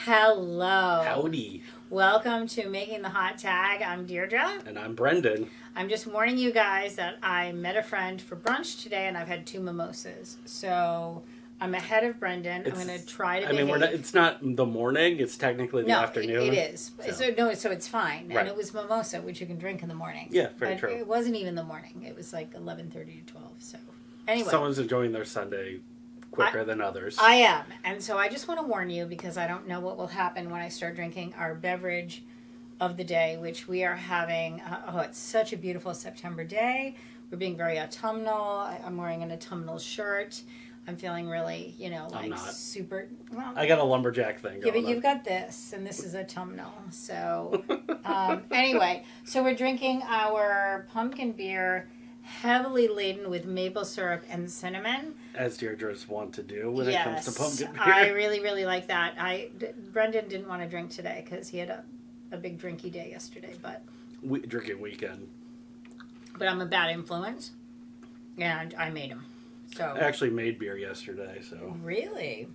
Hello. Howdy. Welcome to Making the Hot Tag. I'm Deirdre. And I'm Brendan. I'm just warning you guys that I met a friend for brunch today and I've had 2 mimosas. So I'm ahead of Brendan. I'm going to try to behave. It's not the morning. It's technically the afternoon. It is. So it's fine. Right. And it was mimosa, which you can drink in the morning. Yeah, very but true. It wasn't even the morning. It was like 11:30 to 12. So anyway. Someone's enjoying their Sunday quicker than others. I am. And so I just want to warn you because I don't know what will happen when I start drinking our beverage of the day, which we are having. It's such a beautiful September day. We're being very autumnal. I'm wearing an autumnal shirt. I'm feeling really, super. Well, I got a lumberjack thing going yeah, but on. you've got this, and this is autumnal. So, anyway, so we're drinking our pumpkin beer, heavily laden with maple syrup and cinnamon. As Deirdre's want to do when it comes to pumpkin beer. I really, really like that. Brendan didn't want to drink today because he had a big drinky day yesterday, but Drinking weekend. But I'm a bad influence, and I made him. So I actually made beer yesterday, so. Really?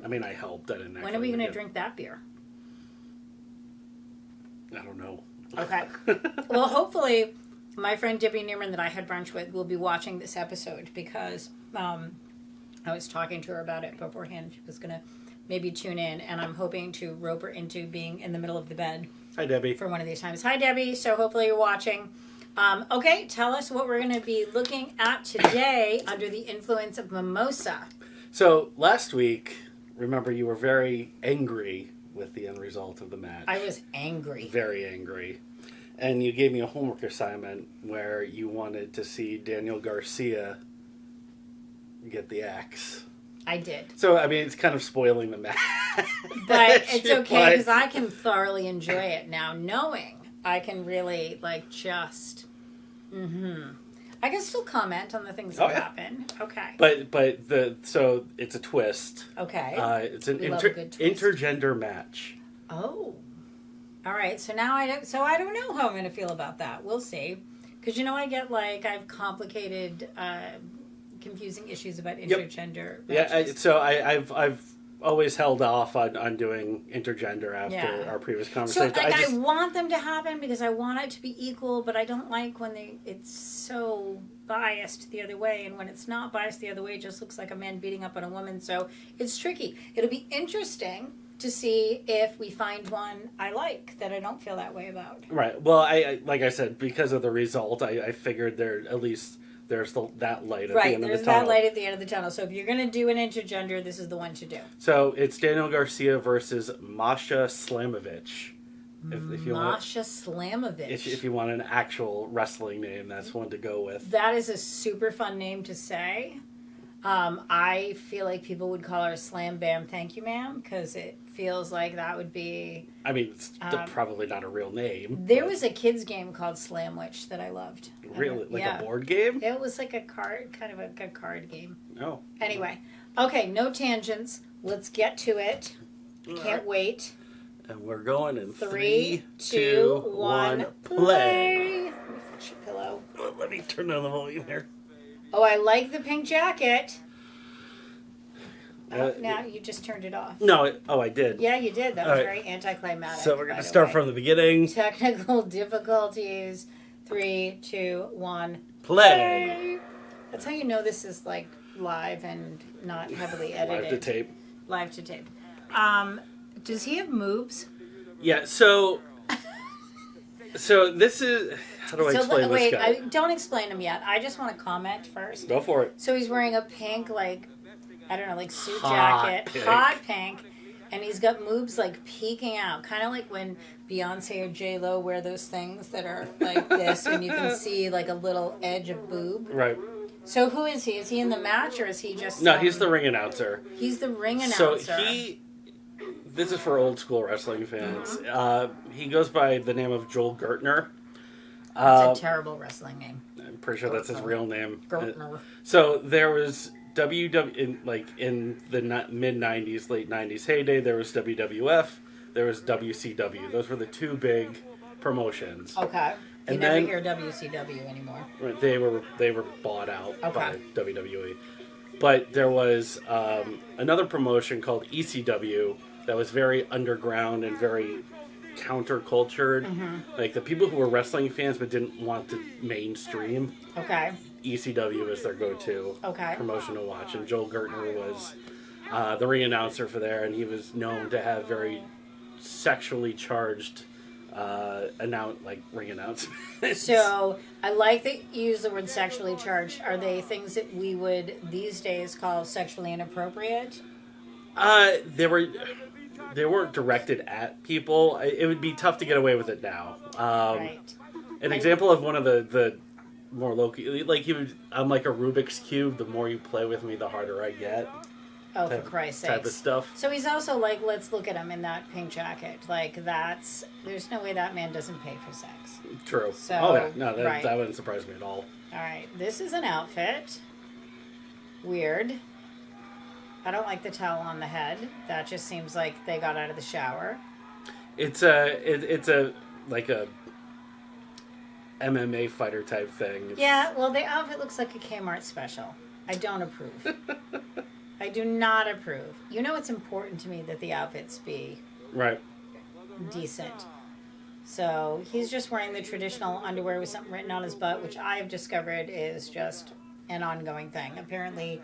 I mean, I helped. I didn't actually. When are we going to drink that beer? I don't know. Okay. Well, hopefully, my friend Debbie Newman that I had brunch with will be watching this episode because I was talking to her about it beforehand. She was going to maybe tune in, and I'm hoping to rope her into being in the middle of the bed. Hi, Debbie. For one of these times. Hi, Debbie. So hopefully you're watching. Okay, tell us what we're going to be looking at today under the influence of mimosa. So last week, remember you were very angry with the end result of the match. I was angry. Very angry. And you gave me a homework assignment where you wanted to see Daniel Garcia get the axe. I did. So, I mean, it's kind of spoiling the match. But it's okay because I can thoroughly enjoy it now, knowing I can really, just... I can still comment on the things that happen. Okay. So it's a twist. Okay. It's an intergender match. Oh. All right. So now I don't know how I'm going to feel about that. We'll see. Because, I get, I have complicated, confusing issues about intergender matches. Yeah, I've always held off on doing intergender after our previous conversation. So, I want them to happen because I want it to be equal, but I don't like when it's so biased the other way, and when it's not biased the other way, it just looks like a man beating up on a woman, so it's tricky. It'll be interesting to see if we find one I like that I don't feel that way about. Right. Well, I like I said, because of the result, I figured there's that light at the end of the tunnel. Right, there's that light at the end of the tunnel. So if you're going to do an intergender, this is the one to do. So it's Daniel Garcia versus Masha Slamovich. Masha Slamovich. If you want an actual wrestling name, that's one to go with. That is a super fun name to say. I feel like people would call her Slam Bam Thank You Ma'am because it feels like that would be... I mean, it's probably not a real name. There was a kid's game called Slamwich that I loved. Really? A board game? It was like a card game. Oh. Anyway. Okay, no tangents. Let's get to it. Can't wait. And we're going in 3, 2, 1, play. Let me fix your pillow. Let me turn down the volume here. Oh, I like the pink jacket. Now you just turned it off. No, I did. Yeah, you did. That was very anticlimactic. So we're going to start from the beginning. Technical difficulties. 3, 2, 1, play. That's how you know this is live and not heavily edited. Live to tape. Does he have moves? Yeah. So this is. How do I explain this guy? Don't explain him yet. I just want to comment first. Go for it. So he's wearing a pink, suit jacket. Hot pink. And he's got moves, peeking out. Kind of like when Beyonce or J-Lo wear those things that are like this, and you can see, a little edge of boob. Right. So who is he? Is he in the match, or is he just... No, he's the ring announcer. He's the ring announcer. So this is for old school wrestling fans. Mm-hmm. He goes by the name of Joel Gertner. That's a terrible wrestling name. I'm pretty sure that's his real name. Gertner. So there was in the mid 90s, late 90s heyday, there was WWF, there was WCW. Those were the two big promotions. Okay. You And never then, hear WCW anymore. Right, they were bought out by WWE. But there was another promotion called ECW that was very underground and very countercultured. Like the people who were wrestling fans but didn't want the mainstream. Okay. ECW is their go-to promotion to watch, and Joel Gertner was the ring announcer for there, and he was known to have very sexually charged ring announcements. So I like that you use the word sexually charged. Are they things that we would these days call sexually inappropriate? They weren't directed at people. It would be tough to get away with it now. Right. An example of one of the more local, like I'm like a Rubik's Cube. The more you play with me, the harder I get. Oh, for Christ's sake. Type of stuff. So he's also like, let's look at him in that pink jacket. Like, there's no way that man doesn't pay for sex. True. So, that wouldn't surprise me at all. All right. This is an outfit. Weird. I don't like the towel on the head. That just seems like they got out of the shower. It's a MMA fighter type thing. Yeah, well, the outfit looks like a Kmart special. I don't approve. I do not approve. You know it's important to me that the outfits be right, decent. So he's just wearing the traditional underwear with something written on his butt, which I have discovered is just an ongoing thing. Apparently,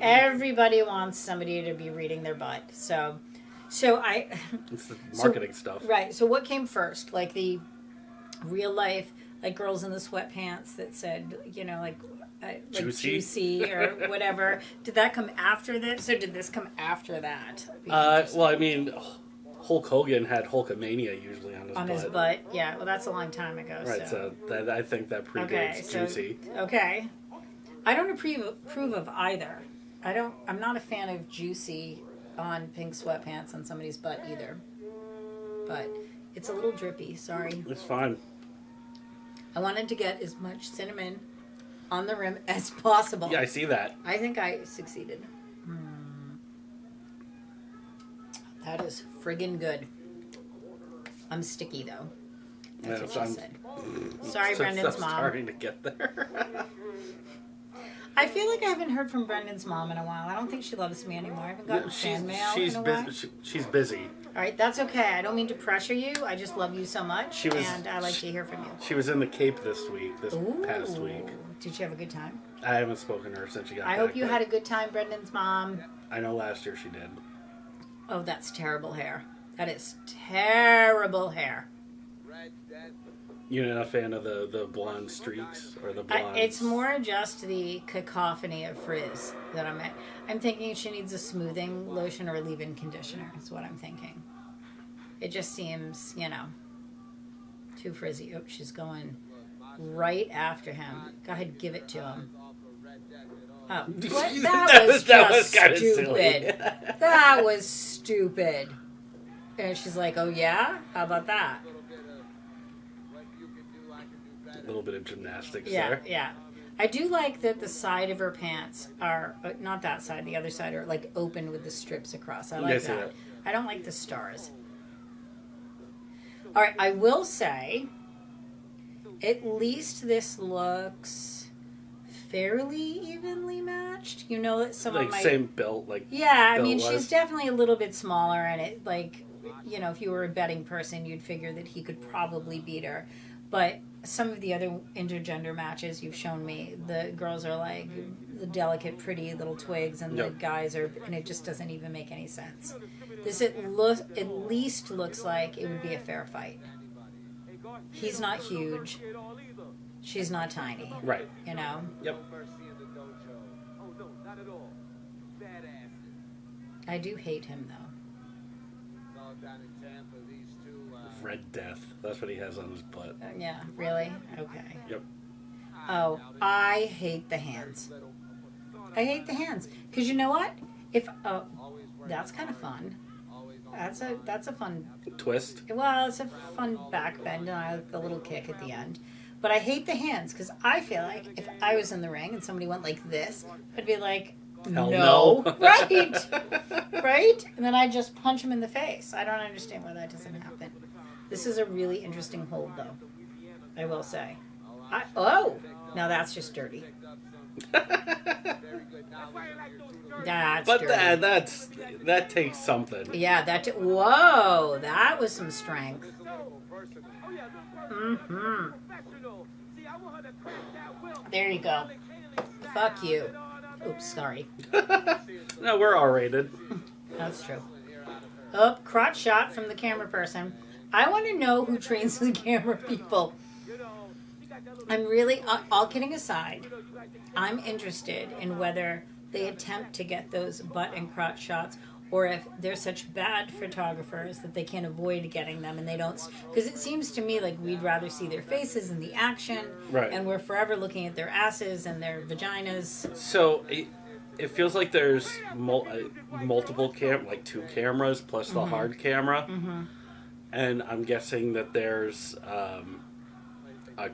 everybody wants somebody to be reading their butt. So it's the marketing stuff, right? So what came first, like the real life, like girls in the sweatpants that said, like juicy or whatever. Did that come after this, or did this come after that? Well, I mean, Hulk Hogan had Hulkamania usually on his butt. Yeah, well, that's a long time ago. Right, so I think that predates Juicy. Okay. I don't approve of either. I'm not a fan of Juicy on pink sweatpants on somebody's butt either. But it's a little drippy, sorry. It's fine. I wanted to get as much cinnamon on the rim as possible. Yeah, I see that. I think I succeeded. That is friggin' good. I'm sticky though. That's what she said. Sorry, Brendan's mom. Starting to get there. I feel like I haven't heard from Brendan's mom in a while. I don't think she loves me anymore. I haven't gotten fan mail in a while. She's busy. All right, that's okay. I don't mean to pressure you. I just love you so much, and I like to hear from you. She was in the Cape this past week. Did she have a good time? I haven't spoken to her since she got back. I hope you had a good time, Brendan's mom. I know last year she did. Oh, that's terrible hair. That is terrible hair. You're not a fan of the blonde streaks or the blonde? It's more just the cacophony of frizz that I'm thinking she needs a smoothing lotion or a leave-in conditioner is what I'm thinking. It just seems, too frizzy. Oh, she's going right after him. Go ahead, give it to him. Oh, what? That was just stupid. That was stupid. And she's like, oh yeah? How about that? A little bit of gymnastics there. Yeah. I do like that the side of her pants are, not that side, the other side are like open with the strips across. I like that. I don't like the stars. All right, I will say, at least this looks fairly evenly matched. You know that some of my... same build, Yeah, I mean, she's definitely a little bit smaller, and it, if you were a betting person, you'd figure that he could probably beat her. But some of the other intergender matches you've shown me, the girls are like the delicate, pretty little twigs, and the guys are, and it just doesn't even make any sense. This at least looks like it would be a fair fight. He's not huge. She's not tiny. Right. Yep. I do hate him, though. Red Death. That's what he has on his butt. Yeah, really? Okay. Yep. Oh, I hate the hands. I hate the hands. Because you know what? That's kind of fun. That's a fun... Twist? Well, it's a fun back bend, and I like the little kick at the end. But I hate the hands, because I feel like if I was in the ring and somebody went like this, I'd be like, hell no. Right? Right? And then I'd just punch him in the face. I don't understand why that doesn't happen. This is a really interesting hold, though. I will say. Now that's just dirty. That's But dirty. that takes something. Yeah, whoa, that was some strength. Mm-hmm. There you go. Fuck you. Oops, sorry. No, we're R-rated. That's true. Oh, crotch shot from the camera person. I want to know who trains the camera people. I'm really, all kidding aside, I'm interested in whether they attempt to get those butt and crotch shots, or if they're such bad photographers that they can't avoid getting them and they don't. Because it seems to me like we'd rather see their faces and the action, Right. and we're forever looking at their asses and their vaginas. So it feels like there's multiple like 2 cameras plus the hard camera, and I'm guessing that there's a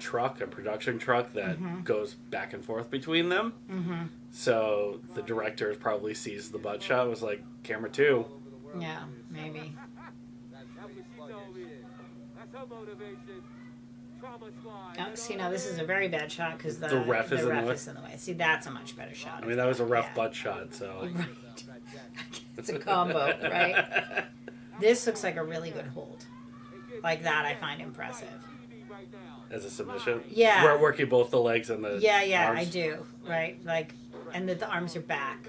production truck that goes back and forth between them. So the director probably sees the butt shot, was like, camera 2. Yeah, maybe. Oh, see, now this is a very bad shot because the ref is in the way. See, that's a much better shot. I mean, that was a rough butt shot, so. Right. It's a combo, right? This looks like a really good hold. Like that, I find impressive. As a submission? Yeah. We're working both the legs and the arms. I do. Right? Like, and that the arms are back.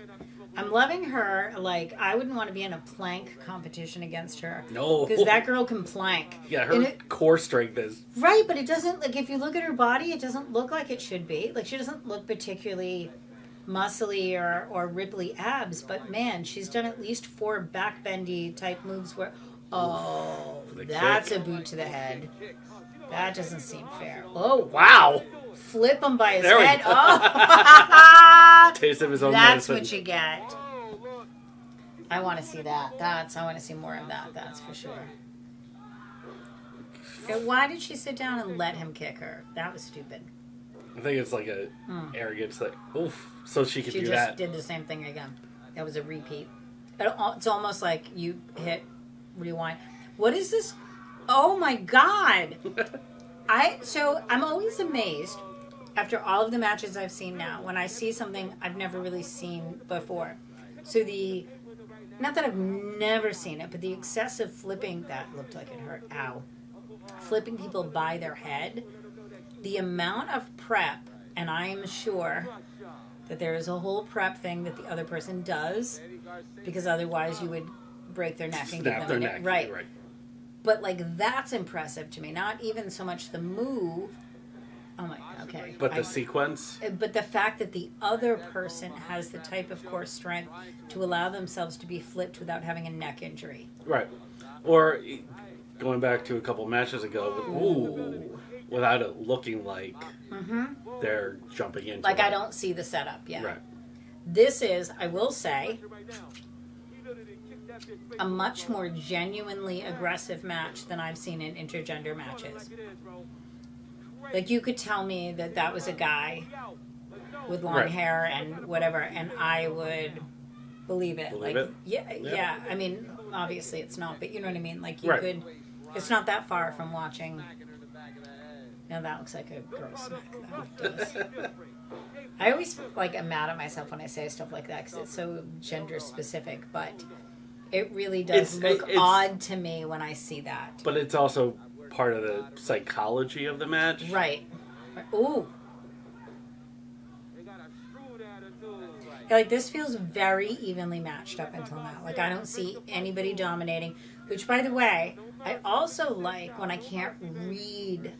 I'm loving her. Like, I wouldn't want to be in a plank competition against her. No. Because that girl can plank. Yeah, her core strength is... Right, but it doesn't, like, if you look at her body, it doesn't look like it should be. Like, she doesn't look particularly muscly or ripply abs, but man, she's done at least 4 backbendy type moves where, that's a boot to the head. That doesn't seem fair. Oh, wow. Flip him by his head. Oh. Taste of his own That's medicine. what you get. I want to see that. I want to see more of that. That's for sure. And why did she sit down and let him kick her? That was stupid. I think it's like a arrogance that, oof, so she could do that. She just did the same thing again. That was a repeat. It's almost like you hit rewind. What is this? Oh my God. I'm always amazed after all of the matches I've seen now when I see something I've never really seen before. So not that I've never seen it, but the excessive flipping, that looked like it hurt. Ow. Flipping people by their head. The amount of prep, and I am sure that there is a whole prep thing that the other person does, because otherwise you would break their neck and snap their neck. Right. But like that's impressive to me. Not even so much the move. Oh my, okay. But the sequence. But the fact that the other person has the type of core strength to allow themselves to be flipped without having a neck injury. Right. Or going back to a couple matches ago, without it looking like they're jumping into like I don't see the setup yet. Right. This is, I will say, a much more genuinely aggressive match than I've seen in intergender matches. Like you could tell me that was a guy with long hair and whatever, and I would believe it. Believe it? Yeah. I mean, obviously it's not, but you know what I mean. Like you could. It's not that far from watching. Now that looks like a girl smack. That does. I always am mad at myself when I say stuff like that because it's so gender specific, but it really does look odd to me when I see that. But it's also part of the psychology of the match. Right. Ooh. Like this feels very evenly matched up until now. Like I don't see anybody dominating, which by the way, I also like when I can't read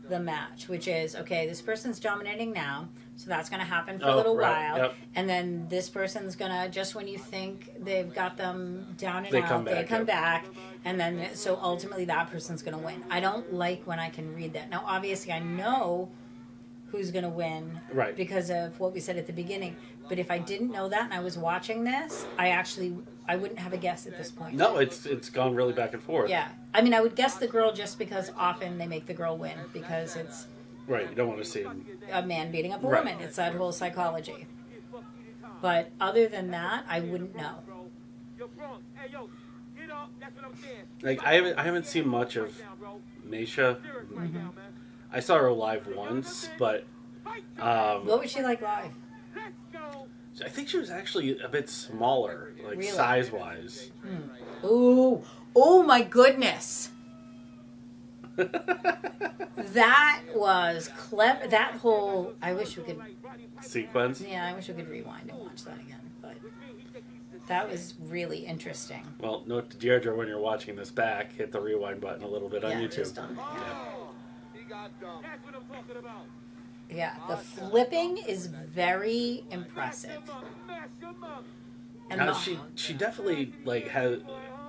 the match, which is, okay, this person's dominating now, so that's going to happen for a little while, and then this person's going to, just when you think they've got them down and out, they come back, and then, so ultimately that person's going to win. I don't like when I can read that. Now, obviously, I know who's going to win because of what we said at the beginning, but if I didn't know that and I was watching this, I wouldn't have a guess at this point. No, it's gone really back and forth. Yeah. I mean, I would guess the girl just because often they make the girl win because it's... Right, you don't want to see a man beating up a woman. It's that whole psychology. But other than that, I wouldn't know. Like, I haven't seen much of Masha. I saw her live once, but... what was she like live? I think she was actually a bit smaller, like Really? size-wise. Ooh. Oh my goodness. That was clever. That whole, I wish we could, Sequence? yeah, I wish we could rewind and watch that again. But that was really interesting. Well, note to Deirdre, when you're watching this back, hit the rewind button a little bit on Yeah, YouTube. just on, yeah, the flipping is very impressive. And Now, she definitely, like, has...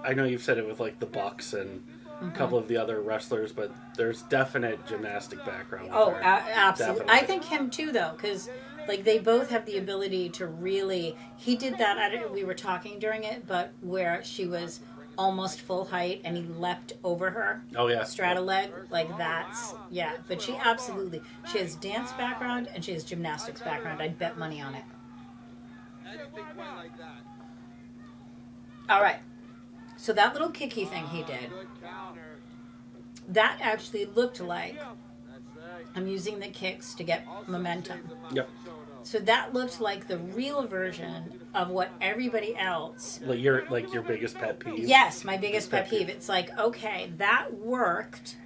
I know you've said it with, like, the Bucks and a couple of the other wrestlers, but there's definite gymnastic background with her. Absolutely. Definitely. I think him too, though, because like they both have the ability to really. He did that. We were talking during it, but where she was almost full height and he leapt over her. Oh yeah, strata leg, like that's yeah. But she absolutely. She has dance background and she has gymnastics background. I'd bet money on it. All right. So that little kicky thing he did, that actually looked like I'm using the kicks to get momentum. Yep. So that looked like the real version of what everybody else. Like your biggest pet peeve. Yes, my biggest pet peeve. It's like, okay, that worked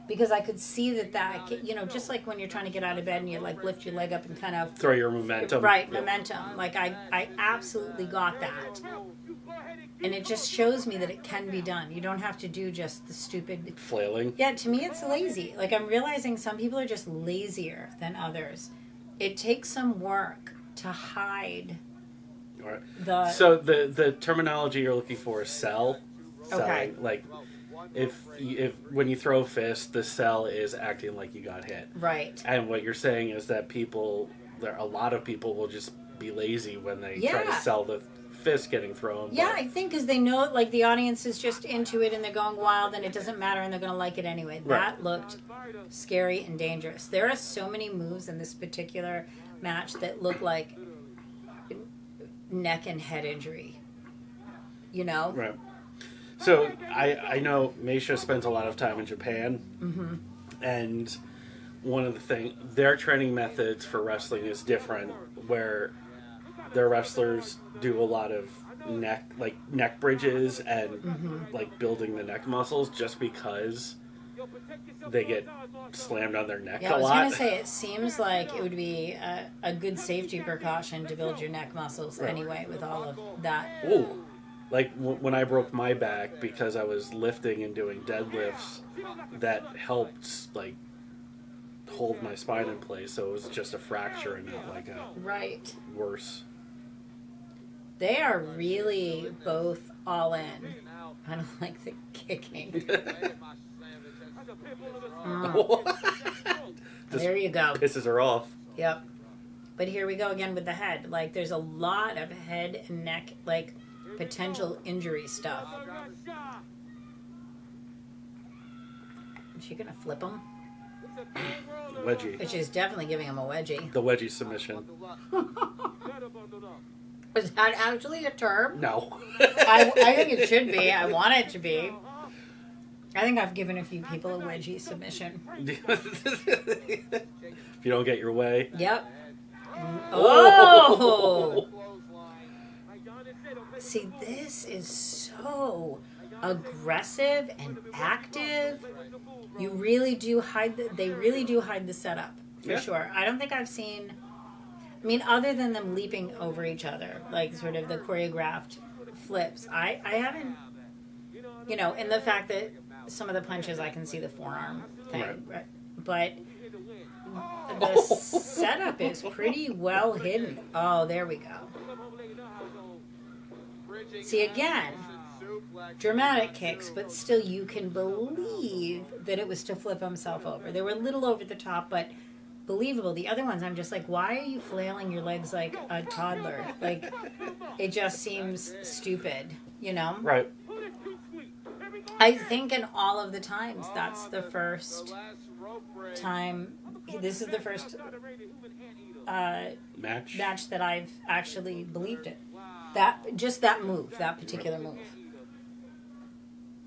because I could see that you know, just like when you're trying to get out of bed and you like lift your leg up and kind of throw your momentum. Right, Yep. momentum. Like I absolutely got that. And it just shows me that it can be done. You don't have to do just the stupid Flailing. Yeah, to me it's lazy. Like I'm realizing some people are just lazier than others. It takes some work to hide All right. the So the terminology you're looking for is sell. Selling. Okay. Like if when you throw a fist, the sell is acting like you got hit. right. And what you're saying is that a lot of people will just be lazy when they try to Yeah. sell the fist getting thrown. Yeah, I think because they know like the audience is just into it and they're going wild and it doesn't matter and they're going to like it anyway. Right. That looked scary and dangerous. There are so many moves in this particular match that look like neck and head injury. You know? Right. So I know Masha spends a lot of time in Japan, and one of the things, their training methods for wrestling is different, where their wrestlers do a lot of neck bridges and like building the neck muscles, just because they get slammed on their neck Yeah, a I was lot. going to say, it seems like it would be a good safety precaution to build your neck muscles anyway with all of that. Ooh. Like when I broke my back because I was lifting and doing deadlifts, that helped like hold my spine in place, so it was just a fracture and not like a Right. worse. They are really both all in. I don't like the kicking. There you go. Pisses her off. Yep. But here we go again with the head. Like, there's a lot of head and neck, like, potential injury stuff. Is she gonna flip him? Wedgie. She's definitely giving him a wedgie. The wedgie submission. Is that actually a term? No. I think it should be. I want it to be. I think I've given a few people a wedgie submission. If you don't get your way. Yep. Oh! See, this is so aggressive and active. You really do hide they really do hide the setup, for sure. I don't think I've seen, I mean, other than them leaping over each other, like sort of the choreographed flips, I haven't, you know, and the fact that some of the punches I can see the forearm thing, right. But the setup is pretty well hidden. Oh, there we go. See, again, dramatic kicks, but still you can believe that it was to flip himself over. They were a little over the top, but believable. The other ones, I'm just like, why are you flailing your legs like a toddler? Like, it just seems stupid, you know? Right. I think in all of the times, that's the first time, this is the first match that I've actually believed it. Just that move, that particular move.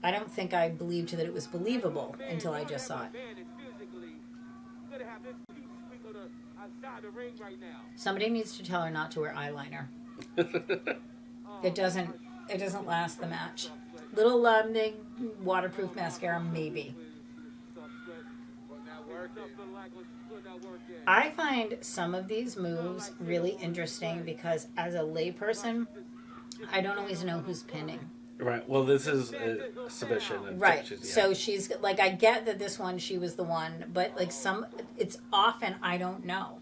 I don't think I believed that it was believable until I just saw it. Somebody needs to tell her not to wear eyeliner. It doesn't last the match. Little waterproof mascara, maybe. I find some of these moves really interesting because as a layperson, I don't always know who's pinning. Right. Well, this is a submission. Right. So she's like, I get that this one, she was the one, but like it's often I don't know.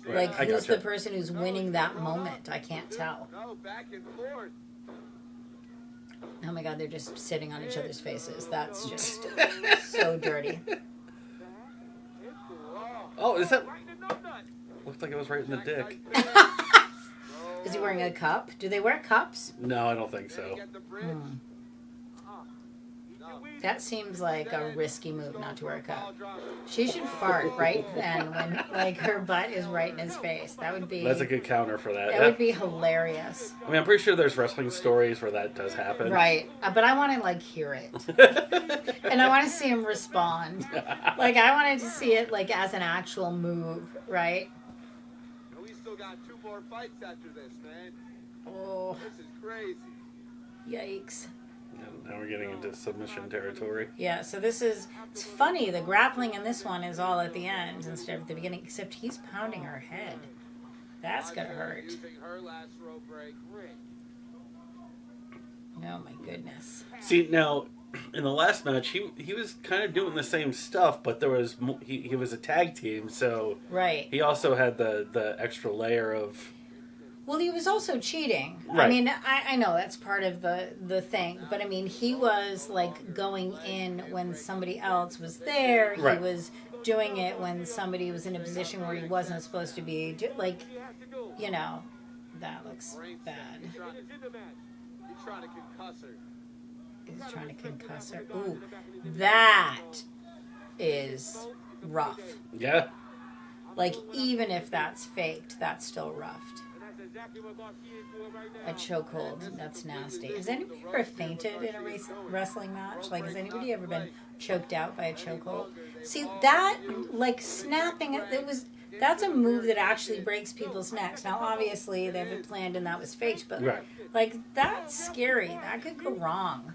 Right. Like, who's the person who's winning that moment? I can't tell. Oh my God, they're just sitting on each other's faces. That's just so dirty. Oh, is that? Looked like it was right in the dick. Is he wearing a cup? Do they wear cups? No, I don't think so. That seems like a risky move not to wear a cup. She should fart right then when like her butt is right in his face. That would be. That's a good counter for that. That would be hilarious. I mean, I'm pretty sure there's wrestling stories where that does happen. Right, but I want to like hear it, and I want to see him respond. Like I wanted to see it like as an actual move, right? We still got 2 more fights after this, man. Oh, This is crazy. yikes. Now we're getting into submission territory. Yeah, so it's funny, the grappling in this one is all at the end instead of the beginning, except he's pounding her head. That's gonna hurt. Using her last row break. Oh my goodness. See, now, in the last match, he was kind of doing the same stuff, but there was he was a tag team, so Right. he also had the extra layer of. Well, he was also cheating. Right. I mean, I know that's part of the thing, but I mean, he was like going in when somebody else was there. Right. He was doing it when somebody was in a position where he wasn't supposed to be. Like, you know, that looks bad. He's trying to concuss her. He's trying to concuss her. Ooh, that is rough. Yeah. Like, even if that's faked, that's still rough. A chokehold, that's nasty. Has anybody ever fainted in a wrestling match? Like, has anybody ever been choked out by a chokehold? See, that, like, snapping, that's a move that actually breaks people's necks. Now, obviously, they have it planned and that was faked, but, Right. like, that's scary. That could go wrong.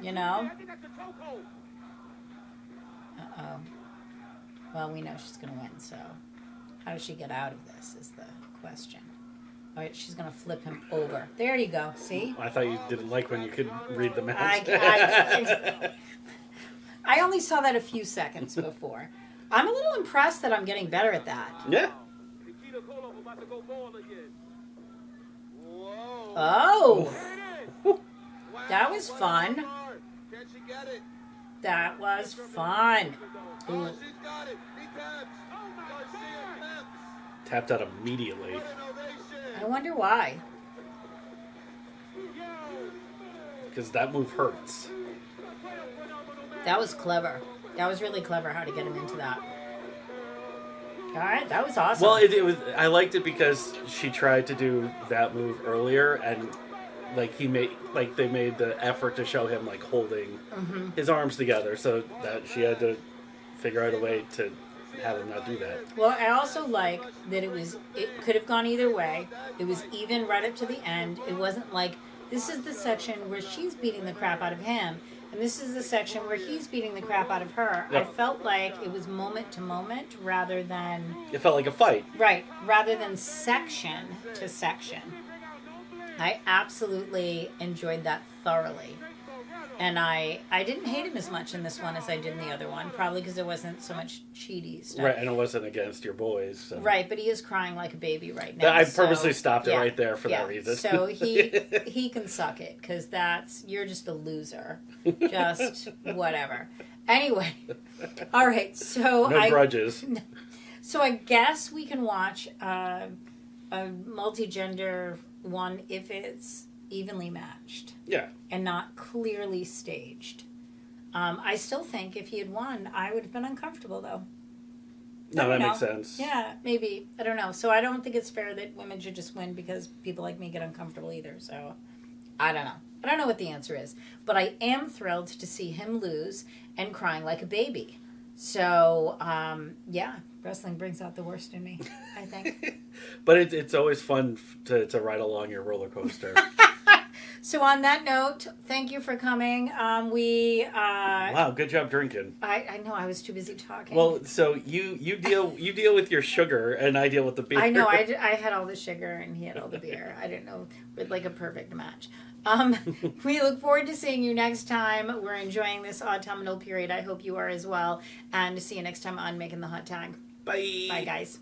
You know? Uh-oh. Well, we know she's going to win, so how does she get out of this is the question. All right, she's going to flip him over. There you go. See? I thought you didn't like when you could read the match. I only saw that a few seconds before. I'm a little impressed that I'm getting better at that. Yeah. Oh. That was fun. Can she get it? That was fun. Ooh. She's got it. He taps. Garcia taps. Tapped out immediately. What an ovation. I wonder why. Because that move hurts. That was clever. That was really clever how to get him into that. All right, that was awesome. Well, it was. I liked it because she tried to do that move earlier, and like they made the effort to show him like holding his arms together, so that she had to figure out a way to have him not do that. Well, I also like that it could have gone either way. It was even right up to the end. It wasn't like, this is the section where she's beating the crap out of him, and this is the section where he's beating the crap out of her. Yep. I felt like it was moment to moment rather than... It felt like a fight. Right, rather than section to section. I absolutely enjoyed that thoroughly. And I didn't hate him as much in this one as I did in the other one, probably because there wasn't so much cheaty stuff. Right, and it wasn't against your boys. So. Right, but he is crying like a baby right now. I purposely stopped it right there for that reason. So he can suck it, because you're just a loser. Just whatever. Anyway, all right, so no grudges. So I guess we can watch a multi-gender one if it's evenly matched. Yeah. And not clearly staged. I still think if he had won, I would have been uncomfortable, though. No, that makes sense. Yeah, maybe. I don't know. So I don't think it's fair that women should just win because people like me get uncomfortable either. So I don't know. I don't know what the answer is. But I am thrilled to see him lose and crying like a baby. So, yeah, Wrestling brings out the worst in me, I think. But it's always fun to ride along your roller coaster. So on that note, thank you for coming. Wow, good job drinking. I know I was too busy talking. Well, so you deal with your sugar, and I deal with the beer. I know I had all the sugar and he had all the beer. I didn't know, with like a perfect match. We look forward to seeing you next time. We're enjoying this autumnal period. I hope you are as well. And see you next time on Making the Hot Tag. Bye. Bye, guys.